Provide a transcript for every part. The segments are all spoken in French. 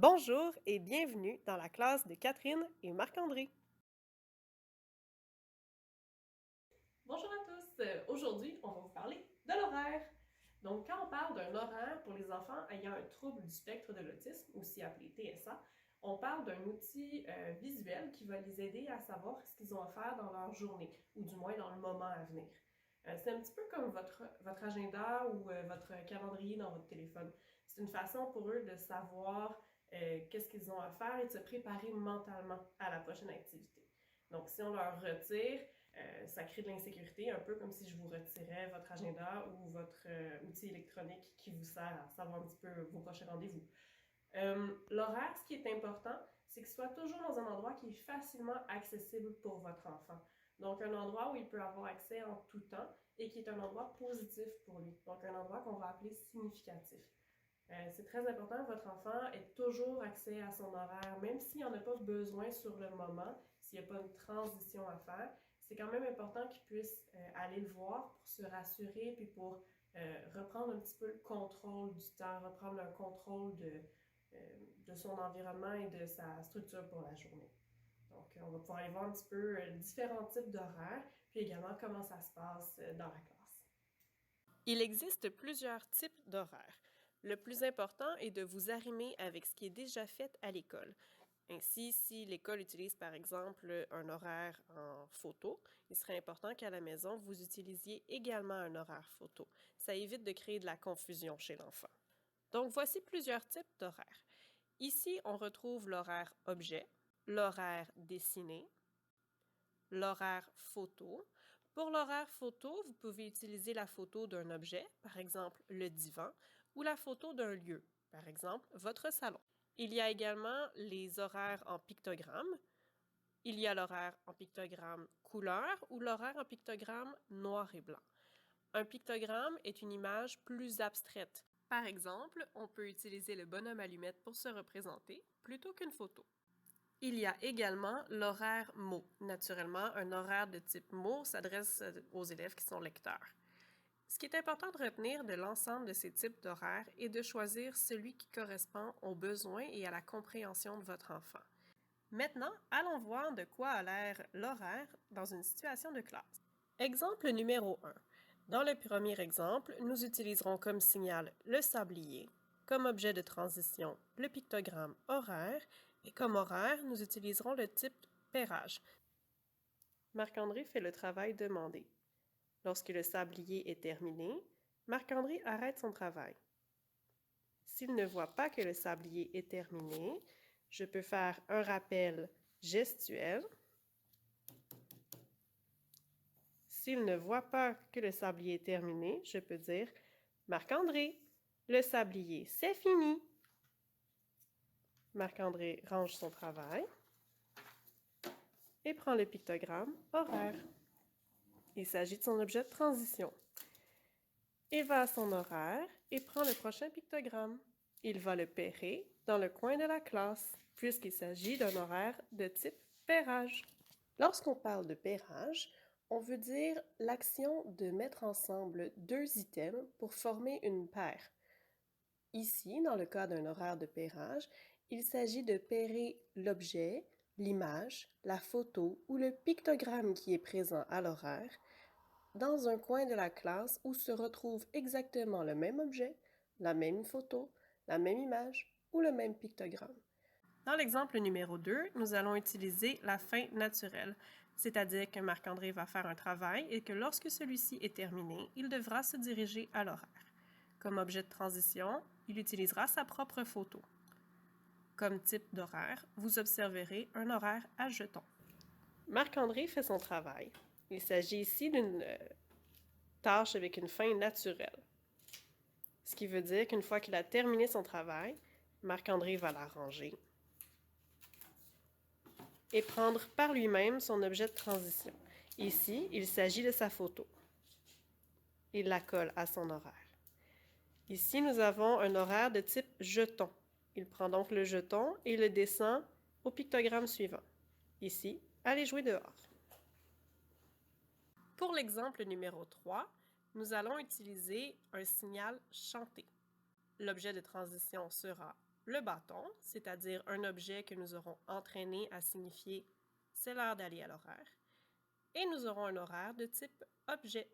Bonjour et bienvenue dans la classe de Catherine et Marc-André. Bonjour à tous! Aujourd'hui, on va vous parler de l'horaire. Donc, quand on parle d'un horaire pour les enfants ayant un trouble du spectre de l'autisme, aussi appelé TSA, on parle d'un outil visuel qui va les aider à savoir ce qu'ils ont à faire dans leur journée, ou du moins dans le moment à venir. C'est un petit peu comme votre agenda ou votre calendrier dans votre téléphone. C'est une façon pour eux de savoir qu'est-ce qu'ils ont à faire et de se préparer mentalement à la prochaine activité. Donc, si on leur retire, ça crée de l'insécurité, un peu comme si je vous retirais votre agenda ou votre outil électronique qui vous sert à savoir un petit peu vos prochains rendez-vous. L'horaire, ce qui est important, c'est qu'il soit toujours dans un endroit qui est facilement accessible pour votre enfant. Donc, un endroit où il peut avoir accès en tout temps et qui est un endroit positif pour lui. Donc, un endroit qu'on va appeler significatif. C'est très important que votre enfant ait toujours accès à son horaire, même s'il n'en a pas besoin sur le moment, s'il n'y a pas une transition à faire. C'est quand même important qu'il puisse aller le voir pour se rassurer, puis pour reprendre un petit peu le contrôle du temps, reprendre un contrôle de son environnement et de sa structure pour la journée. Donc, on va pouvoir aller voir un petit peu différents types d'horaires, puis également comment ça se passe dans la classe. Il existe plusieurs types d'horaires. Le plus important est de vous arrimer avec ce qui est déjà fait à l'école. Ainsi, si l'école utilise par exemple un horaire en photo, il serait important qu'à la maison, vous utilisiez également un horaire photo. Ça évite de créer de la confusion chez l'enfant. Donc, voici plusieurs types d'horaires. Ici, on retrouve l'horaire objet, l'horaire dessiné, l'horaire photo. Pour l'horaire photo, vous pouvez utiliser la photo d'un objet, par exemple le divan, ou la photo d'un lieu, par exemple votre salon. Il y a également les horaires en pictogramme. Il y a l'horaire en pictogramme couleur ou l'horaire en pictogramme noir et blanc. Un pictogramme est une image plus abstraite. Par exemple, on peut utiliser le bonhomme allumette pour se représenter plutôt qu'une photo. Il y a également l'horaire mot. Naturellement, un horaire de type mot s'adresse aux élèves qui sont lecteurs. Ce qui est important de retenir de l'ensemble de ces types d'horaires est de choisir celui qui correspond aux besoins et à la compréhension de votre enfant. Maintenant, allons voir de quoi a l'air l'horaire dans une situation de classe. Exemple numéro 1. Dans le premier exemple, nous utiliserons comme signal le sablier, comme objet de transition le pictogramme horaire et comme horaire, nous utiliserons le type pairage. Marc-André fait le travail demandé. Lorsque le sablier est terminé, Marc-André arrête son travail. S'il ne voit pas que le sablier est terminé, je peux faire un rappel gestuel. S'il ne voit pas que le sablier est terminé, je peux dire Marc-André, le sablier, c'est fini. Marc-André range son travail et prend le pictogramme horaire. Il s'agit de son objet de transition. Il va à son horaire et prend le prochain pictogramme. Il va le pairer dans le coin de la classe, puisqu'il s'agit d'un horaire de type pairage. Lorsqu'on parle de pairage, on veut dire l'action de mettre ensemble deux items pour former une paire. Ici, dans le cas d'un horaire de pairage, il s'agit de pairer l'objet, l'image, la photo ou le pictogramme qui est présent à l'horaire dans un coin de la classe où se retrouve exactement le même objet, la même photo, la même image ou le même pictogramme. Dans l'exemple numéro 2, nous allons utiliser la fin naturelle, c'est-à-dire que Marc-André va faire un travail et que lorsque celui-ci est terminé, il devra se diriger à l'horaire. Comme objet de transition, il utilisera sa propre photo. Comme type d'horaire, vous observerez un horaire à jetons. Marc-André fait son travail. Il s'agit ici d'une tâche avec une fin naturelle. Ce qui veut dire qu'une fois qu'il a terminé son travail, Marc-André va la ranger et prendre par lui-même son objet de transition. Ici, il s'agit de sa photo. Il la colle à son horaire. Ici, nous avons un horaire de type jeton. Il prend donc le jeton et le descend au pictogramme suivant. Ici, allez jouer dehors. Pour l'exemple numéro 3, nous allons utiliser un signal chanté. L'objet de transition sera le bâton, c'est-à-dire un objet que nous aurons entraîné à signifier « c'est l'heure d'aller à l'horaire ». Et nous aurons un horaire de type objet.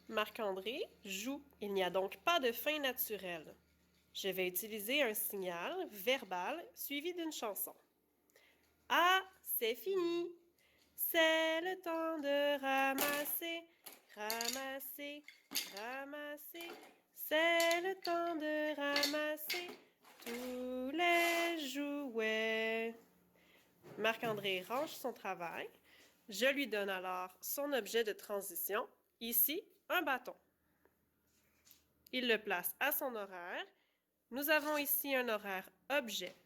Marc-André joue. Il n'y a donc pas de fin naturelle. Je vais utiliser un signal verbal suivi d'une chanson. Ah, c'est fini! C'est le temps de ramasser, ramasser, ramasser. C'est le temps de ramasser tous les jouets. Marc-André range son travail. Je lui donne alors son objet de transition, ici un bâton. Il le place à son horaire. Nous avons ici un horaire objet.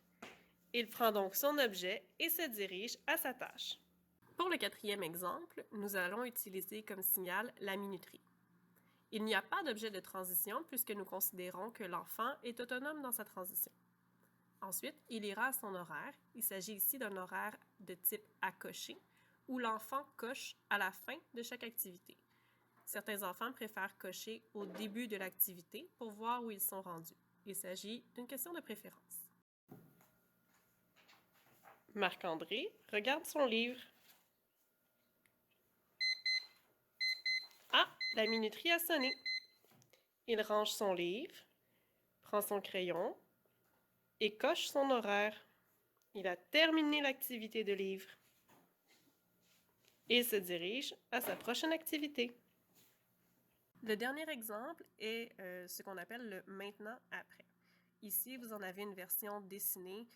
Il prend donc son objet et se dirige à sa tâche. Pour le quatrième exemple, nous allons utiliser comme signal la minuterie. Il n'y a pas d'objet de transition puisque nous considérons que l'enfant est autonome dans sa transition. Ensuite, il ira à son horaire. Il s'agit ici d'un horaire de type à cocher où l'enfant coche à la fin de chaque activité. Certains enfants préfèrent cocher au début de l'activité pour voir où ils sont rendus. Il s'agit d'une question de préférence. Marc-André regarde son livre. Ah, la minuterie a sonné. Il range son livre, prend son crayon et coche son horaire. Il a terminé l'activité de livre. Il se dirige à sa prochaine activité. Le dernier exemple est ce qu'on appelle le maintenant-après. Ici, vous en avez une version dessinée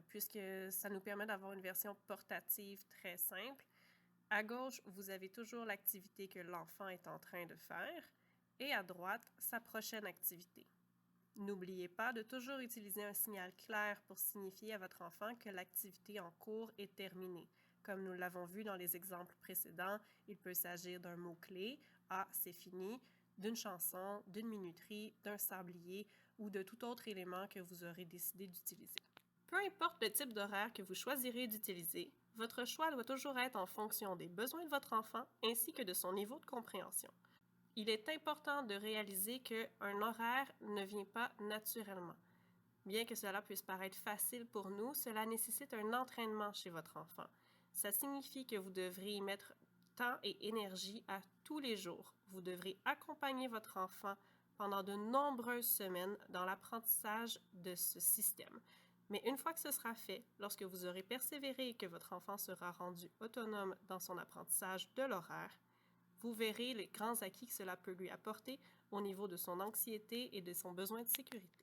puisque ça nous permet d'avoir une version portative très simple. À gauche, vous avez toujours l'activité que l'enfant est en train de faire et à droite, sa prochaine activité. N'oubliez pas de toujours utiliser un signal clair pour signifier à votre enfant que l'activité en cours est terminée. Comme nous l'avons vu dans les exemples précédents, il peut s'agir d'un mot-clé, « Ah, c'est fini », d'une chanson, d'une minuterie, d'un sablier ou de tout autre élément que vous aurez décidé d'utiliser. Peu importe le type d'horaire que vous choisirez d'utiliser, votre choix doit toujours être en fonction des besoins de votre enfant ainsi que de son niveau de compréhension. Il est important de réaliser qu'un horaire ne vient pas naturellement. Bien que cela puisse paraître facile pour nous, cela nécessite un entraînement chez votre enfant. Ça signifie que vous devrez y mettre temps et énergie à tous les jours. Vous devrez accompagner votre enfant pendant de nombreuses semaines dans l'apprentissage de ce système. Mais une fois que ce sera fait, lorsque vous aurez persévéré et que votre enfant sera rendu autonome dans son apprentissage de l'horaire, vous verrez les grands acquis que cela peut lui apporter au niveau de son anxiété et de son besoin de sécurité.